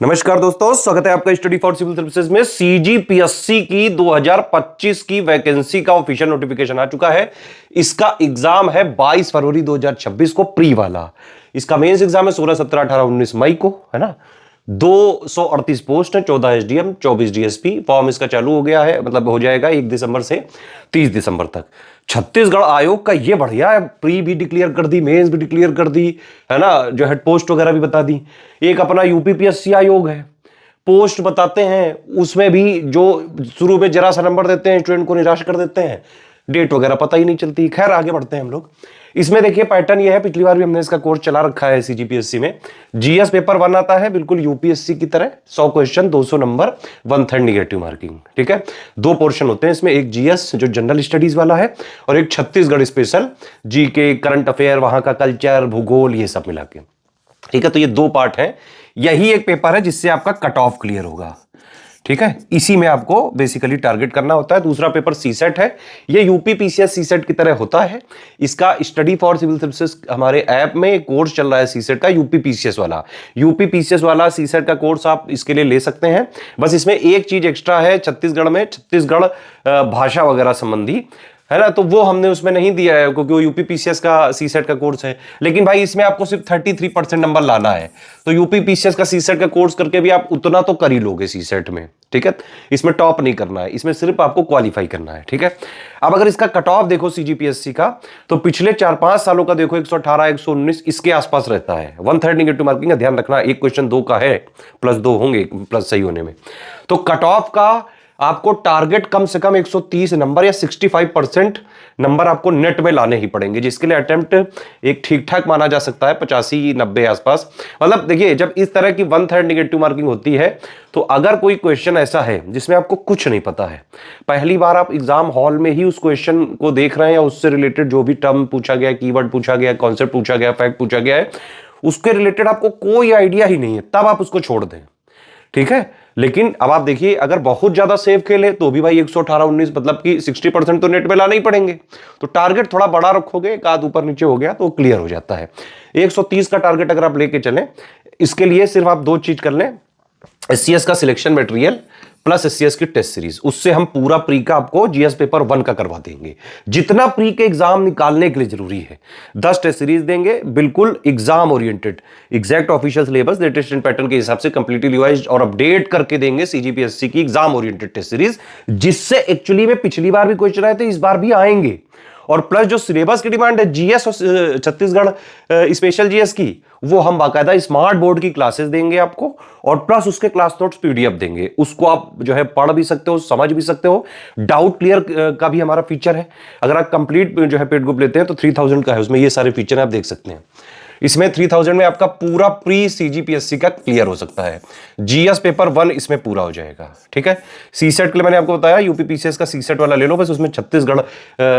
नमस्कार दोस्तों, स्वागत है आपका स्टडी फॉर सिविल सर्विसेज में। सीजीपीएससी की 2025 की वैकेंसी का ऑफिशियल नोटिफिकेशन आ चुका है। इसका एग्जाम है 22 फरवरी 2026 को, प्री वाला। इसका मेंस एग्जाम है 16, 17, 18, 19 मई को, है ना। 238 पोस्ट है, 14 एसडीएम, 24 डीएसपी। फॉर्म इसका चालू हो गया है, मतलब हो जाएगा 1 दिसंबर से 30 दिसंबर तक। छत्तीसगढ़ आयोग का ये बढ़िया है, प्री भी डिक्लेयर कर दी, मेंस भी डिक्लेयर कर दी, है ना, जो हेड पोस्ट वगैरह भी बता दी। एक अपना यूपीपीएससी आयोग है, पोस्ट बताते हैं, उसमें भी जो शुरू में जरा सा नंबर देते हैं, स्टूडेंट को निराश कर देते हैं, डेट वगैरह पता ही नहीं चलती। खैर आगे बढ़ते हैं हम लोग। इसमें देखिए पैटर्न ये है, पिछली बार भी हमने इसका कोर्स चला रखा है सीजीपीएससी में। जीएस पेपर 1 आता है, बिल्कुल यूपीएससी की तरह, 100 क्वेश्चन, 200 नंबर, 1/3 निगेटिव मार्किंग। ठीक है, 2 पोर्शन होते हैं इसमें, एक जीएस जो जनरल स्टडीज वाला है, और एक Chhattisgarh special, GK, current affair, वहां का कल्चर, भूगोल, ये सब मिला के। ठीक है, तो ये 2 पार्ट है। यही एक पेपर है जिससे आपका कट ऑफ क्लियर होगा। ठीक है, इसी में आपको बेसिकली टारगेट करना होता है। दूसरा पेपर सीसेट है, ये यूपी पीसीएस सीसेट की तरह होता है। इसका स्टडी फॉर सिविल सर्विसेज हमारे ऐप में एक कोर्स चल रहा है सीसेट का, यूपी पीसीएस वाला। यूपी पीसीएस वाला सीसेट का कोर्स आप इसके लिए ले सकते हैं। बस इसमें एक चीज एक्स्ट्रा है, छत्तीसगढ़ में छत्तीसगढ़ भाषा वगैरह संबंधी, है ना, तो वो हमने उसमें नहीं दिया है क्योंकि वो यूपी पीसीएस का सीसेट का कोर्स है। लेकिन भाई इसमें आपको सिर्फ 33% नंबर लाना है, तो यूपी पीसीएस का सीसेट का कोर्स करके भी आप उतना तो कर ही लोगे सीसेट में। ठीक है, इसमें टॉप नहीं करना है, इसमें सिर्फ आपको क्वालिफाई करना है। ठीक है, अब अगर इसका कट ऑफ देखो सीजीपीएससी का, तो पिछले 4-5 सालों का देखो, 118, 119 इसके आसपास रहता है। 1/3 निगेटिव मार्किंग का ध्यान रखना, एक क्वेश्चन 2 का है, +2 होंगे प्लस सही होने में। तो कट ऑफ का आपको टारगेट कम से कम 130 नंबर या 65% नंबर आपको नेट में लाने ही पड़ेंगे, जिसके लिए अटेम्प्ट एक ठीक ठाक माना जा सकता है, 85-90 आसपास। मतलब देखिए, जब इस तरह की 1/3 निगेटिव मार्किंग होती है, तो अगर कोई क्वेश्चन ऐसा है जिसमें आपको कुछ नहीं पता है, पहली बार आप एग्जाम हॉल में ही उस क्वेश्चन को देख रहे हैं, या उससे रिलेटेड जो भी टर्म पूछा गया, कीवर्ड पूछा गया, कॉन्सेप्ट पूछा गया, फैक्ट पूछा गया है, उसके रिलेटेड आपको कोई आइडिया ही नहीं है, तब आप उसको छोड़ दें। ठीक है, लेकिन अब आप देखिए, अगर बहुत ज्यादा सेफ खेले तो भी भाई 118-19 मतलब कि 60% तो नेट में लाने ही पड़ेंगे। तो टारगेट थोड़ा बड़ा रखोगे, एक आध ऊपर नीचे हो गया तो क्लियर हो जाता है। 130 का टारगेट अगर आप लेके चलें, इसके लिए सिर्फ आप 2 चीज कर लें, एससीएस का सिलेक्शन मटेरियल प्लस एससीएस की टेस्ट सीरीज, उससे हम पूरा प्री का आपको जीएस पेपर 1 का करवा देंगे। जितना प्री के एग्जाम निकालने के लिए जरूरी है, 10 टेस्ट सीरीज देंगे, बिल्कुल exam oriented, exact official syllabus latest pattern के हिसाब से कंप्लीटली रिवाइज्ड और अपडेट करके देंगे सीजीपीएससी की एग्जाम ओरिएंटेड टेस्ट सीरीज, जिससे एक्चुअली में पिछली बार भी क्वेश्चन आए थे, इस बार भी आएंगे। और प्लस जो सिलेबस की डिमांड है जीएस और छत्तीसगढ़ स्पेशल जीएस की, वो हम बाकायदा स्मार्ट बोर्ड की क्लासेस देंगे आपको, और प्लस उसके क्लास नोट्स पीडीएफ देंगे। उसको आप जो है पढ़ भी सकते हो, समझ भी सकते हो। डाउट क्लियर का भी हमारा फीचर है। अगर आप कंप्लीट जो है पेड ग्रुप लेते हैं तो 3000 का है, उसमें ये सारे फीचर आप देख सकते हैं। इसमें 3000 में आपका पूरा प्री सीजीपीएससी का क्लियर हो सकता है। जीएस पेपर 1 इसमें पूरा हो जाएगा। ठीक है, सीसेट के लिए मैंने आपको बताया, यूपीपीसीएस का सीसेट वाला ले लो, बस उसमें छत्तीसगढ़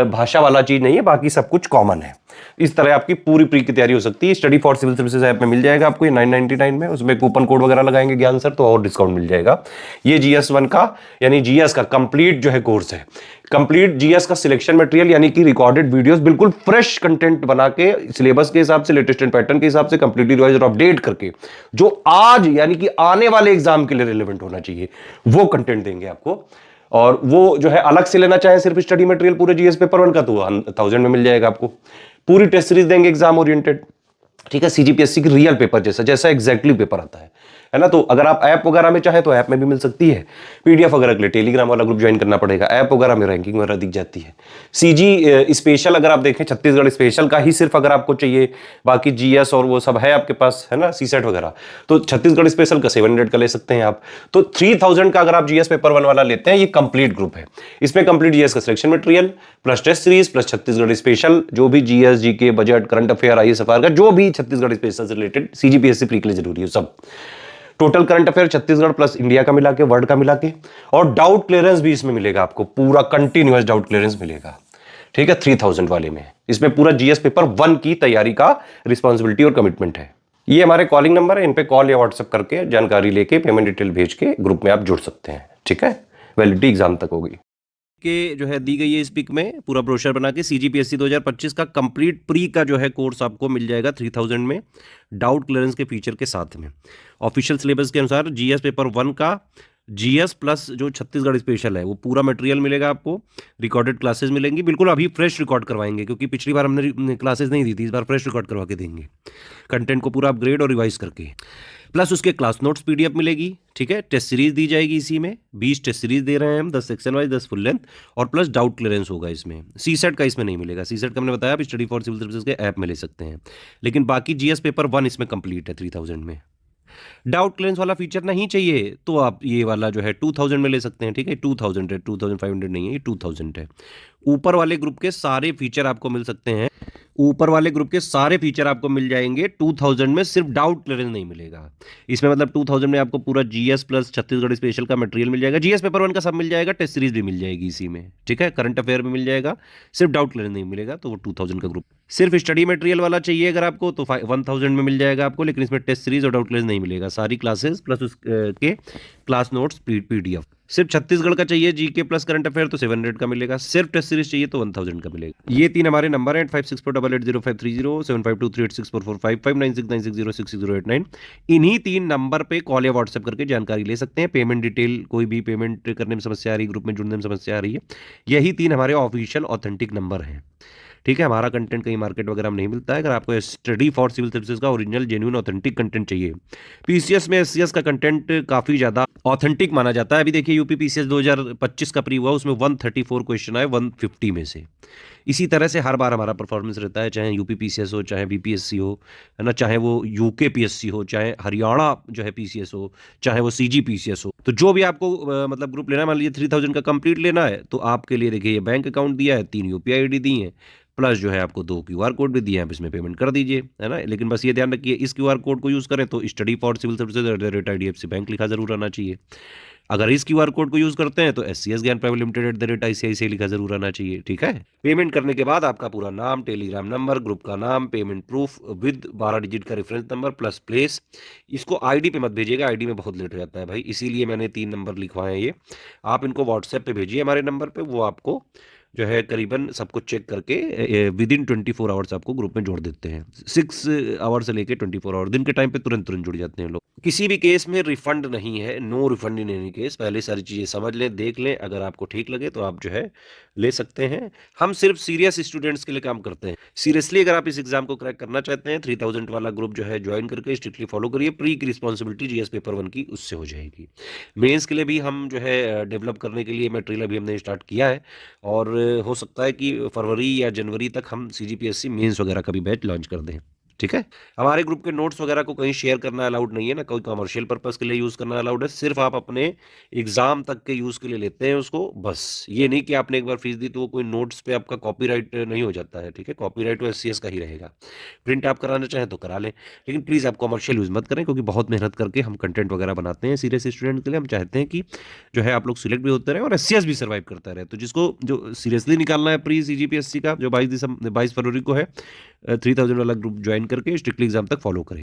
भाषा वाला चीज नहीं है, बाकी सब कुछ कॉमन है। इस तरह आपकी पूरी प्री की तैयारी हो सकती है। Study for civil services app में मिल जाएगा आपको, ये 999 में, उसमें कूपन कोड वगैरह लगाएंगे ज्ञान सर, तो और डिस्काउंट मिल जाएगा। ये जीएस 1 का यानी जीएस का कंप्लीट जो है कोर्स है, कंप्लीट जीएस का सिलेक्शन मटेरियल यानी कि रिकॉर्डेड वीडियोस, बिल्कुल फ्रेश कंटेंट बना के सिलेबस के हिसाब से, लेटेस्ट पैटर्न के हिसाब से कंप्लीटली रिवाइज और अपडेट करके, जो आज यानी कि आने वाले एग्जाम के लिए रिलेवेंट होना चाहिए, वो कंटेंट देंगे आपको। और वो जो है अलग से लेना चाहे सिर्फ स्टडी मटेरियल पूरे जीएस पेपर 1 का, तो 1000 में मिल जाएगा आपको। पूरी टेस्ट सीरीज देंगे एग्जाम ओरिएंटेड। ठीक है, सीजीपीएससी की रियल पेपर जैसा जैसा एग्जैक्टली पेपर आता है ना। तो अगर आप ऐप वगैरह में चाहे तो ऐप में भी मिल सकती है। पीडीएफ वगैरह के लिए टेलीग्राम वाला ग्रुप ज्वाइन करना पड़ेगा। ऐप वगैरह में रैंकिंग वगैरह दिख जाती है। सीजी स्पेशल अगर आप देखें, छत्तीसगढ़ स्पेशल का ही सिर्फ अगर आपको चाहिए, बाकी जीएस और वो सब है आपके पास, है ना, सीसेट वगैरह, तो छत्तीसगढ़ स्पेशल का 700 का ले सकते हैं आप। तो 3000 का अगर आप जीएस पेपर 1 वाला लेते हैं, ये कंप्लीट ग्रुप है। इसमें कंप्लीट जीएस का selection material plus test series plus Chhattisgarh special, जो भी GS, GK, budget, current affair, IAS का जो भी छत्तीसगढ़ स्पेशल से रिलेटेड सीजीपीएससी प्री के लिए जरूरी है, सब total current affair Chhattisgarh plus India का मिला के, वर्ल्ड का मिला के, और डाउट क्लियरेंस भी इसमें मिलेगा आपको, पूरा कंटिन्यूअस डाउट क्लियरेंस मिलेगा। ठीक है, 3000 वाले में इसमें पूरा जीएस पेपर 1 की तैयारी का रिस्पॉन्सिबिलिटी और कमिटमेंट है। ये हमारे कॉलिंग नंबर है, इन पे कॉल या व्हाट्सएप करके जानकारी लेके पेमेंट डिटेल भेज के ग्रुप में आप जुड़ सकते हैं। ठीक है, वैलिडिटी एग्जाम तक होगी। के जो है दी गई है इस पिक में पूरा ब्रोशर बना के। CGPSC 2025 का कंप्लीट प्री का जो है कोर्स आपको मिल जाएगा 3000 में, डाउट क्लियरेंस के फीचर के साथ में। ऑफिशियल सिलेबस के अनुसार GS पेपर 1 का GS प्लस जो छत्तीसगढ़ स्पेशल है वो पूरा मटेरियल मिलेगा आपको। रिकॉर्डेड क्लासेस मिलेंगी, बिल्कुल अभी फ्रेश रिकॉर्ड करवाएंगे क्योंकि पिछली बार हमने क्लासेस नहीं दी थी, इस बार फ्रेश रिकॉर्ड करवा के देंगे कंटेंट को पूरा अपग्रेड और रिवाइज करके। प्लस उसके क्लास नोट्स PDF मिलेगी, ठीक है। टेस्ट सीरीज दी जाएगी इसी में, 20 टेस्ट सीरीज दे रहे हैं हम, 10 सेक्शन वाइज, 10 फुल लेंथ, और प्लस डाउट क्लियरेंस होगा इसमें। CSET का इसमें नहीं मिलेगा, CSET का हमने बताया आप स्टडी फॉर सिविल सर्विसेज के ऐप में ले सकते हैं, लेकिन बाकी GS पेपर 1 इसमें कंप्लीट है 3000 में। डाउट क्लियरेंस वाला फीचर नहीं चाहिए तो आप ये वाला जो है 2000 में ले सकते हैं, ठीक है। 2000 है, 2500 नहीं है, ये 2000 है। ऊपर वाले ग्रुप के सारे फीचर आपको मिल सकते हैं, ऊपर वाले ग्रुप के सारे फीचर आपको मिल जाएंगे 2000 में, सिर्फ डाउट क्लियरेंस नहीं मिलेगा इसमें। मतलब 2000 में आपको पूरा GS प्लस छत्तीसगढ़ स्पेशल का मटेरियल मिल जाएगा, GS पेपर 1 का सब मिल जाएगा, टेस्ट सीरीज भी मिल जाएगी इसी में, ठीक है। करंट अफेयर भी मिल जाएगा, सिर्फ डाउट क्लियरेंस नहीं मिलेगा, तो वो 2000 का ग्रुप। सिर्फ स्टडी मटेरियल वाला चाहिए अगर आपको तो 1000 में मिल जाएगा आपको, लेकिन इसमें टेस्ट सीरीज और डाउट क्लियरेंस नहीं मिलेगा, सारी क्लासेस प्लस उसके क्लास नोट्स PDF। सिर्फ छत्तीसगढ़ का चाहिए GK प्लस करंट अफेयर तो 700 का मिलेगा, सिर्फ टेस्ट सीरीज चाहिए तो 1000 का मिलेगा। ये 3 हमारे नंबर हैं 8564880530, 7523864455, 9696066089। इन्हीं 3 नंबर पे कॉल या व्हाट्सएप करके जानकारी ले सकते हैं। पेमेंट डिटेल, कोई भी पेमेंट करने में समस्या आ रही है, ग्रुप में जुड़ने में समस्या आ रही है, यही 3 हमारे ऑफिशियल ऑथेंटिक नंबर हैं, ठीक है। हमारा कंटेंट कहीं मार्केट वगैरह में नहीं मिलता है। अगर आपको स्टडी फॉर सिविल सर्विसेज का ओरिजिनल जेन्युइन ऑथेंटिक कंटेंट चाहिए, PCS में SCS का कंटेंट काफ़ी ज़्यादा ऑथेंटिक माना जाता है। अभी देखिए UP PCS 2025 का प्री हुआ, उसमें 134 क्वेश्चन आए 150 में से। इसी तरह से हर बार हमारा परफॉर्मेंस रहता है, चाहे UP PCS हो, चाहे BPSC हो, है ना, चाहे वो UK PSC हो, चाहे हरियाणा जो है PCS हो, चाहे वो CG PCS हो। तो जो भी आपको मतलब ग्रुप लेना है, मान लीजिए 3000 का कंप्लीट लेना है, तो आपके लिए देखिए ये बैंक अकाउंट दिया है, 3 UPI ID दी है, प्लस जो है आपको 2 QR कोड भी दिए हैं, आप इसमें पेमेंट कर दीजिए, है ना। लेकिन बस ये ध्यान रखिए इस QR कोड को यूज़ करें तो study for civil services @IDFC bank लिखा जरूर आना चाहिए। अगर इस QR कोड को यूज़ करते हैं तो SCS ज्ञान प्राइवेट लिमिटेड @ICICI लिखा जरूर आना चाहिए, ठीक है। पेमेंट करने के बाद आपका पूरा नाम, टेलीग्राम नंबर, ग्रुप का नाम, पेमेंट प्रूफ विद 12 डिजिट का रेफरेंस नंबर प्लस प्लेस। इसको ID पे मत भेजिएगा, ID में बहुत लेट हो जाता है भाई, इसीलिए मैंने 3 नंबर लिखवाए हैं ये। आप इनको व्हाट्सएप पे भेजिए हमारे नंबर पे, वो आपको जो है करीबन सब कुछ चेक करके विद इन 24 आवर्स आपको ग्रुप में जोड़ देते हैं। 6 आवर से लेके 24 आवर, दिन के टाइम पे तुरंत तुरंत जुड़ जाते हैं लोग। किसी भी केस में रिफंड नहीं है, no refund in any case. पहले सारी चीज़ें समझ लें, देख लें, अगर आपको ठीक लगे तो आप जो है ले सकते हैं। हम सिर्फ सीरियस स्टूडेंट्स के लिए काम करते हैं। सीरियसली अगर आप इस एग्जाम को क्रैक करना चाहते हैं, 3000 वाला ग्रुप जो है ज्वाइन करके स्ट्रिक्टली फॉलो करिए। प्री की रिस्पॉन्सिबिलिटी GS पेपर 1 की उससे हो जाएगी। मेंस के लिए भी हम जो है डेवलप करने के लिए मटेरियल अभी हमने स्टार्ट किया है, और हो सकता है कि फरवरी या जनवरी तक हम CGPSC मेंस वगैरह का भी बैच लॉन्च कर दें, ठीक है। हमारे ग्रुप के नोट्स वगैरह को कहीं शेयर करना अलाउड नहीं है, ना कोई कमर्शियल पर्पस के लिए यूज़ करना अलाउड है, सिर्फ आप अपने एग्जाम तक के यूज़ के लिए लेते हैं उसको, बस। ये नहीं कि आपने एक बार फीस दी तो वो कोई नोट्स पे आपका कॉपीराइट नहीं हो जाता है, ठीक है। कॉपीराइट वो SCS का ही रहेगा। प्रिंट आप कराना चाहें तो करा लें, लेकिन प्लीज़ आप कमर्शियल यूज़ मत करें, क्योंकि बहुत मेहनत करके हम कंटेंट वगैरह बनाते हैं सीरियस स्टूडेंट के लिए। हम चाहते हैं कि जो है आप लोग सिलेक्ट भी होते रहे और SCS भी सर्वाइव करता रहे। तो जिसको जो सीरियसली निकालना है प्री CGPSC का, जो 22 फरवरी को है, 3000 वाला ग्रुप ज्वाइन करके स्ट्रिक्टली एग्जाम तक फॉलो करें।